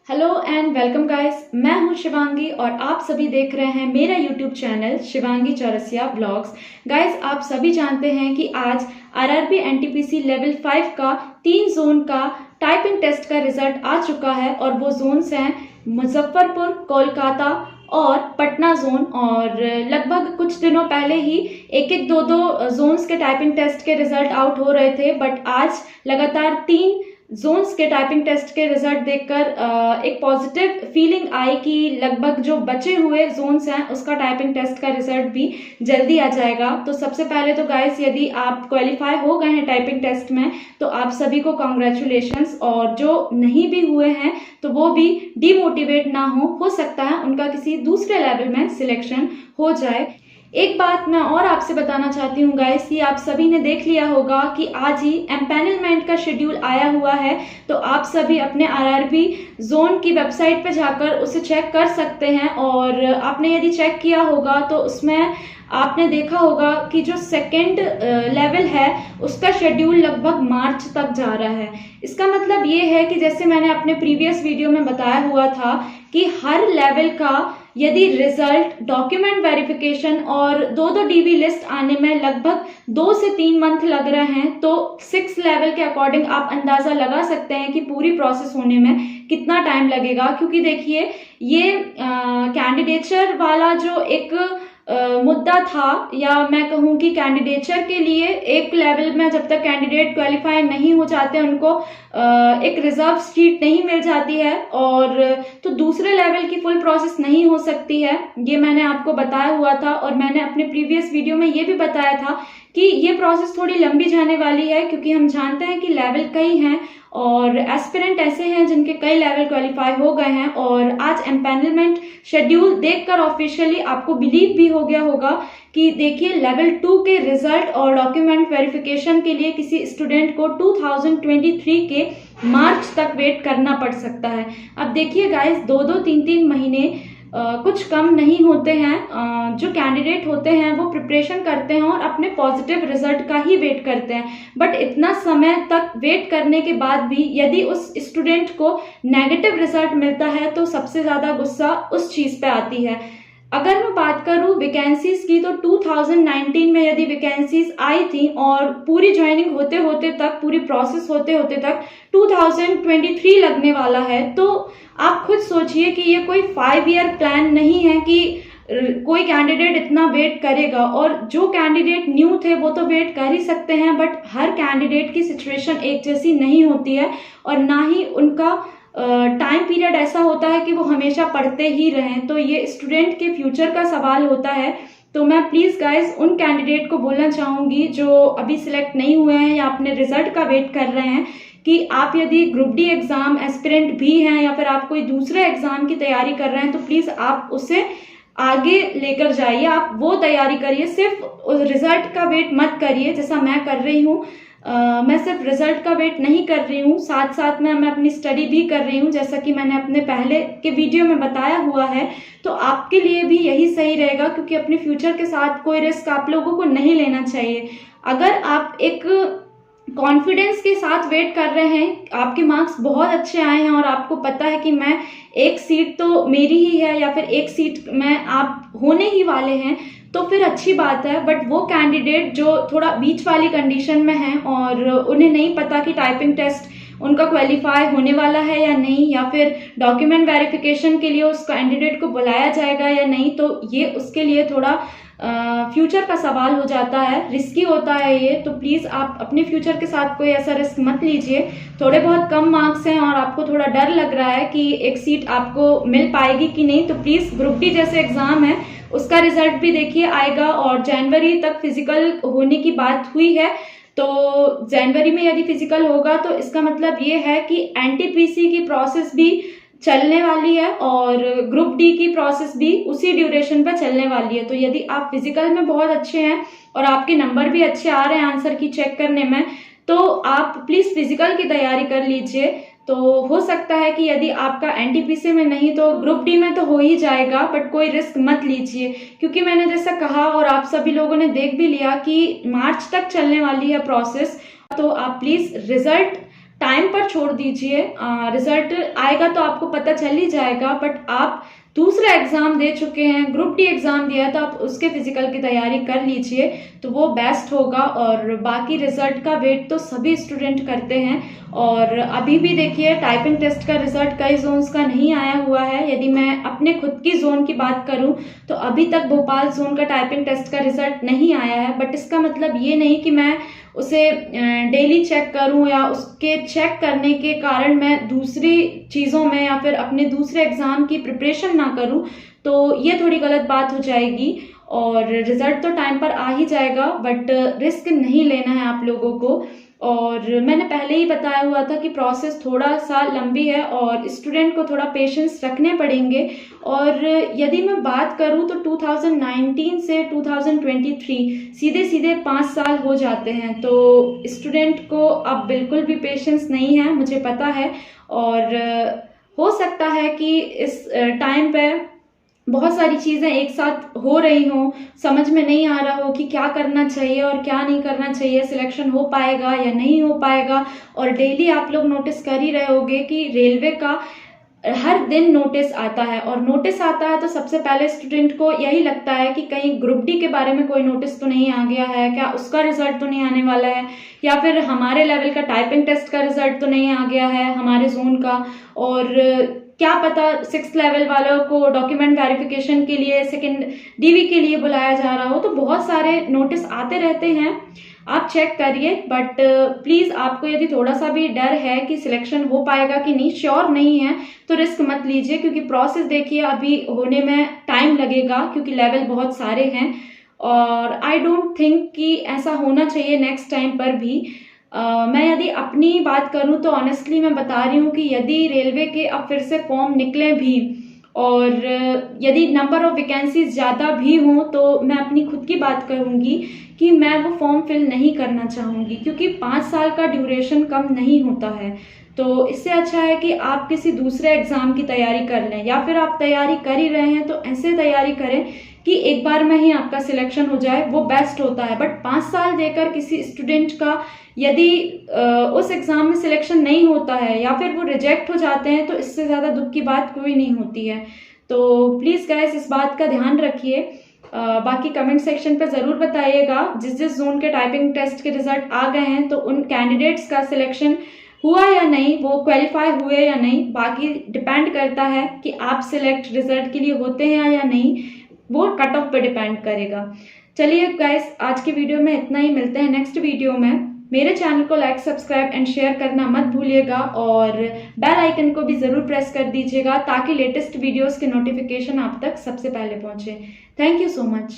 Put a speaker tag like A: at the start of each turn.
A: Hello and welcome guys, मैं हूं शिवांगी और आप सभी देख रहे हैं मेरा YouTube channel Shivangi Chaurasia blogs. Guys, आप सभी जानते हैं कि आज आरआरबी एनटीपीसी लेवल 5 का 3 जोन का टाइपिंग टेस्ट का रिजल्ट आ चुका है और वो जोन्स हैं मुजफ्फरपुर, कोलकाता और पटना जोन। और लगभग कुछ दिनों पहले ही एक दो जोन्स के टाइपिंग टेस्ट के रिजल्ट आउट हो रहे थे, बट आज लगातार 3 जोन्स के टाइपिंग टेस्ट के रिजल्ट देखकर एक पॉजिटिव फीलिंग आई कि लगभग जो बचे हुए जोन्स हैं उसका टाइपिंग टेस्ट का रिजल्ट भी जल्दी आ जाएगा। तो सबसे पहले तो गाइस, यदि आप क्वालिफाई हो गए हैं टाइपिंग टेस्ट में तो आप सभी को कॉन्ग्रेचुलेशंस, और जो नहीं भी हुए हैं तो वो भी डीमोटिवेट ना हो सकता है उनका किसी दूसरे लेवल में सिलेक्शन हो जाए। एक बात मैं और आपसे बताना चाहती हूँ गाइस, कि आप सभी ने देख लिया होगा कि आज ही एम्पैनलमेंट का शेड्यूल आया हुआ है, तो आप सभी अपने आरआरबी जोन की वेबसाइट पे जाकर उसे चेक कर सकते हैं। और आपने यदि चेक किया होगा तो उसमें आपने देखा होगा कि जो सेकंड लेवल है उसका शेड्यूल लगभग मार्च तक जा रहा है। इसका मतलब ये है कि जैसे मैंने अपने प्रीवियस वीडियो में बताया हुआ था कि हर लेवल का यदि रिजल्ट, डॉक्यूमेंट वेरिफिकेशन और दो डीवी लिस्ट आने में लगभग 2 से 3 मंथ लग रहे हैं, तो 6 लेवल के अकॉर्डिंग आप अंदाजा लगा सकते हैं कि पूरी प्रोसेस होने में कितना टाइम लगेगा। क्योंकि देखिए, ये कैंडिडेचर वाला जो एक मुद्दा था, या मैं कहूँ कि कैंडिडेचर के लिए एक लेवल में जब तक कैंडिडेट क्वालिफाई नहीं हो जाते उनको एक रिजर्व सीट नहीं मिल जाती है, और तो दूसरे लेवल की फुल प्रोसेस नहीं हो सकती है। ये मैंने आपको बताया हुआ था, और मैंने अपने प्रीवियस वीडियो में ये भी बताया था कि ये प्रोसेस थोड़ी लंबी जाने वाली है, क्योंकि हम जानते हैं कि लेवल कई हैं और एस्पिरेंट ऐसे हैं जिनके कई लेवल क्वालिफाई हो गए हैं। और आज एम्पैनलमेंट शेड्यूल देखकर ऑफिशियली आपको बिलीव भी हो गया होगा कि देखिए, लेवल 2 के रिजल्ट और डॉक्यूमेंट वेरिफिकेशन के लिए किसी स्टूडेंट को 2023 के मार्च तक वेट करना पड़ सकता है। अब देखिए गाइस, 2-2, 3-3 महीने कुछ कम नहीं होते हैं। जो कैंडिडेट होते हैं वो प्रिपरेशन करते हैं और अपने पॉजिटिव रिजल्ट का ही वेट करते हैं, बट इतना समय तक वेट करने के बाद भी यदि उस स्टूडेंट को नेगेटिव रिजल्ट मिलता है तो सबसे ज्यादा गुस्सा उस चीज पे आती है। अगर मैं बात करूं वैकेंसीज की, तो 2019 में यदि वैकेंसीज आई थी और पूरी ज्वाइनिंग होते होते तक, पूरी प्रोसेस होते होते तक 2023 लगने वाला है, तो आप खुद सोचिए कि ये कोई 5 ईयर प्लान नहीं है कि कोई कैंडिडेट इतना वेट करेगा। और जो कैंडिडेट न्यू थे वो तो वेट कर ही सकते हैं, बट हर कैंडिडेट की सिचुएशन एक जैसी नहीं होती है, और ना ही उनका टाइम पीरियड ऐसा होता है कि वो हमेशा पढ़ते ही रहें। तो ये स्टूडेंट के फ्यूचर का सवाल होता है। तो मैं प्लीज गाइस उन कैंडिडेट को बोलना चाहूंगी जो अभी सिलेक्ट नहीं हुए हैं या अपने रिजल्ट का वेट कर रहे हैं, कि आप यदि ग्रुप डी एग्जाम एस्पिरेंट भी हैं या फिर आप कोई दूसरे एग्जाम की तैयारी कर रहे हैं, तो प्लीज आप उसे आगे लेकर जाइए, आप वो तैयारी करिए। सिर्फ उस रिजल्ट का वेट मत करिए जैसा मैं कर रही हूँ। मैं सिर्फ रिजल्ट का वेट नहीं कर रही हूँ, साथ साथ में मैं अपनी स्टडी भी कर रही हूँ, जैसा कि मैंने अपने पहले के वीडियो में बताया हुआ है। तो आपके लिए भी यही सही रहेगा, क्योंकि अपने फ्यूचर के साथ कोई रिस्क आप लोगों को नहीं लेना चाहिए। अगर आप एक कॉन्फिडेंस के साथ वेट कर रहे हैं, आपके मार्क्स बहुत अच्छे आए हैं और आपको पता है कि मैं एक सीट तो मेरी ही है या फिर एक सीट में आप होने ही वाले हैं, तो फिर अच्छी बात है। बट वो कैंडिडेट जो थोड़ा बीच वाली कंडीशन में हैं और उन्हें नहीं पता कि टाइपिंग टेस्ट उनका क्वालिफाई होने वाला है या नहीं, या फिर डॉक्यूमेंट वेरिफिकेशन के लिए उस कैंडिडेट को बुलाया जाएगा या नहीं, तो ये उसके लिए थोड़ा फ्यूचर का सवाल हो जाता है, रिस्की होता है ये। तो प्लीज आप अपने फ्यूचर के साथ कोई ऐसा रिस्क मत लीजिए। थोड़े बहुत कम मार्क्स हैं और आपको थोड़ा डर लग रहा है कि एक सीट आपको मिल पाएगी कि नहीं, तो प्लीज ग्रुप डी जैसे एग्जाम है उसका रिजल्ट भी देखिए आएगा, और जनवरी तक फिजिकल होने की बात हुई है। तो जनवरी में यदि फिजिकल होगा तो इसका मतलब ये है कि एनटीपीसी की प्रोसेस भी चलने वाली है और ग्रुप डी की प्रोसेस भी उसी ड्यूरेशन पर चलने वाली है। तो यदि आप फिजिकल में बहुत अच्छे हैं और आपके नंबर भी अच्छे आ रहे हैं आंसर की चेक करने में, तो आप प्लीज फिजिकल की तैयारी कर लीजिए। तो हो सकता है कि यदि आपका एनटीपीसी में नहीं तो ग्रुप डी में तो हो ही जाएगा, बट कोई रिस्क मत लीजिए, क्योंकि मैंने जैसा कहा और आप सभी लोगों ने देख भी लिया कि मार्च तक चलने वाली है प्रोसेस। तो आप प्लीज रिजल्ट टाइम पर छोड़ दीजिए। रिजल्ट आएगा तो आपको पता चल ही जाएगा, बट आप दूसरा एग्जाम दे चुके हैं, ग्रुप डी एग्जाम दिया है, तो आप उसके फिजिकल की तैयारी कर लीजिए तो वो बेस्ट होगा। और बाकी रिजल्ट का वेट तो सभी स्टूडेंट करते हैं। और अभी भी देखिए टाइपिंग टेस्ट का रिजल्ट कई जोन्स का नहीं आया हुआ है। यदि मैं अपने खुद की जोन की बात करूं तो अभी तक भोपाल जोन का टाइपिंग टेस्ट का रिजल्ट नहीं आया है, बट इसका मतलब ये नहीं कि मैं उसे डेली चेक करूं या उसके चेक करने के कारण मैं दूसरी चीज़ों में या फिर अपने दूसरे एग्जाम की प्रिपरेशन ना करूं, तो ये थोड़ी गलत बात हो जाएगी। और रिजल्ट तो टाइम पर आ ही जाएगा, बट रिस्क नहीं लेना है आप लोगों को। और मैंने पहले ही बताया हुआ था कि प्रोसेस थोड़ा सा लंबी है और स्टूडेंट को थोड़ा पेशेंस रखने पड़ेंगे। और यदि मैं बात करूं तो 2019 से 2023 सीधे सीधे 5 साल हो जाते हैं, तो स्टूडेंट को अब बिल्कुल भी पेशेंस नहीं है, मुझे पता है। और हो सकता है कि इस टाइम पे बहुत सारी चीज़ें एक साथ हो रही हों, समझ में नहीं आ रहा हो कि क्या करना चाहिए और क्या नहीं करना चाहिए, सिलेक्शन हो पाएगा या नहीं हो पाएगा। और डेली आप लोग नोटिस कर ही रहे होंगे कि रेलवे का हर दिन नोटिस आता है, और नोटिस आता है तो सबसे पहले स्टूडेंट को यही लगता है कि कहीं ग्रुप डी के बारे में कोई नोटिस तो नहीं आ गया है क्या, उसका रिजल्ट तो नहीं आने वाला है, या फिर हमारे लेवल का टाइपिंग टेस्ट का रिजल्ट तो नहीं आ गया है हमारे जोन का। और क्या पता 6th लेवल वालों को डॉक्यूमेंट वेरिफिकेशन के लिए सेकंड डीवी के लिए बुलाया जा रहा हो। तो बहुत सारे नोटिस आते रहते हैं, आप चेक करिए। बट प्लीज़ आपको यदि थोड़ा सा भी डर है कि सिलेक्शन हो पाएगा कि नहीं, श्योर नहीं है, तो रिस्क मत लीजिए, क्योंकि प्रोसेस देखिए अभी होने में टाइम लगेगा, क्योंकि लेवल बहुत सारे हैं। और आई डोंट थिंक कि ऐसा होना चाहिए नेक्स्ट टाइम पर भी। मैं यदि अपनी बात करूं तो ऑनेस्टली मैं बता रही हूं कि यदि रेलवे के अब फिर से फॉर्म निकले भी और यदि नंबर ऑफ वैकेंसीज ज़्यादा भी हों, तो मैं अपनी खुद की बात करूंगी कि मैं वो फॉर्म फिल नहीं करना चाहूँगी, क्योंकि 5 साल का ड्यूरेशन कम नहीं होता है। तो इससे अच्छा है कि आप किसी दूसरे एग्ज़ाम की तैयारी कर लें, या फिर आप तैयारी कर ही रहे हैं तो ऐसे तैयारी करें कि एक बार में ही आपका सिलेक्शन हो जाए, वो बेस्ट होता है। बट 5 साल देकर किसी स्टूडेंट का यदि उस एग्ज़ाम में सिलेक्शन नहीं होता है या फिर वो रिजेक्ट हो जाते हैं, तो इससे ज़्यादा दुख की बात कोई नहीं होती है। तो प्लीज़ गाइस इस बात का ध्यान रखिए। बाकी कमेंट सेक्शन पे ज़रूर बताइएगा जिस जिस जोन के टाइपिंग टेस्ट के रिजल्ट आ गए हैं, तो उन कैंडिडेट्स का सिलेक्शन हुआ या नहीं, वो क्वालिफाई हुए या नहीं। बाकी डिपेंड करता है कि आप सिलेक्ट रिजल्ट के लिए होते हैं या नहीं, वो कट ऑफ पे डिपेंड करेगा। चलिए गाइस आज की वीडियो में इतना ही, मिलते हैं नेक्स्ट वीडियो में। मेरे चैनल को लाइक, सब्सक्राइब एंड शेयर करना मत भूलिएगा, और बेल आइकन को भी ज़रूर प्रेस कर दीजिएगा ताकि लेटेस्ट वीडियोस के नोटिफिकेशन आप तक सबसे पहले पहुंचे। Thank you so much.